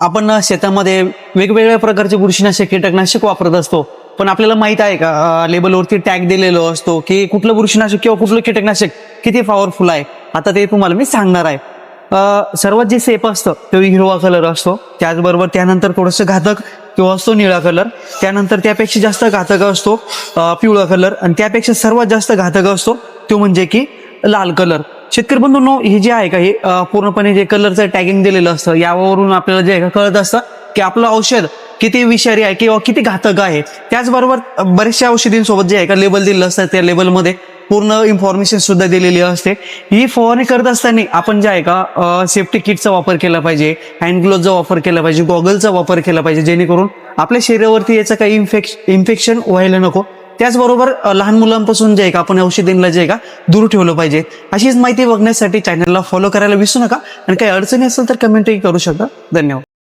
आपण शेतामध्ये वेगवेगळ्या प्रकारचे बुरशीनाशक कीटकनाशक वापरत असतो, पण आपल्याला माहित आहे का लेबलवरती टॅग दिलेलो असतो की कुठलं बुरशीनाशक किंवा कुठलं कीटकनाशक किती पॉवरफुल आहे. आता ते तुम्हाला मी सांगणार आहे. सर्वात जे सेफ असतं तो हिरवा कलर असतो, त्याचबरोबर त्यानंतर थोडंसं घातक तो असतो निळा कलर, त्यानंतर त्यापेक्षा जास्त घातक असतो पिवळा कलर, आणि त्यापेक्षा सर्वात जास्त घातक असतो तो म्हणजे की लाल कलर. शेतकरी बंधूंनो, हे जे आहे का हे पूर्णपणे जे कलरचं टॅगिंग दिलेलं असतं यावरून आपल्याला जे आहे का कळत असतं की आपलं औषध किती विषारी आहे किंवा किती घातक आहे. त्याचबरोबर बऱ्याचशा औषधींसोबत जे आहे का लेबल दिलेलं असतं त्या लेबलमध्ये पूर्ण इन्फॉर्मेशन सुद्धा दिलेली असते. ही फवारणी करत असताना आपण जे आहे का सेफ्टी किटचा वापर केला पाहिजे, हँड ग्लोव्हचा वापर केला पाहिजे, गॉगलचा वापर केला पाहिजे, जेणेकरून आपल्या शरीरावरती याचं काही इन्फेक्शन व्हायला नको. त्याचबरोबर लहान मुलांपासून जे आहे का आपण औषधींना जे आहे का दूर ठेवलं पाहिजे. अशीच माहिती बघण्यासाठी चॅनलला फॉलो करायला विसरू नका, आणि काही अडचणी असेल तर कमेंटही करू शकता. धन्यवाद.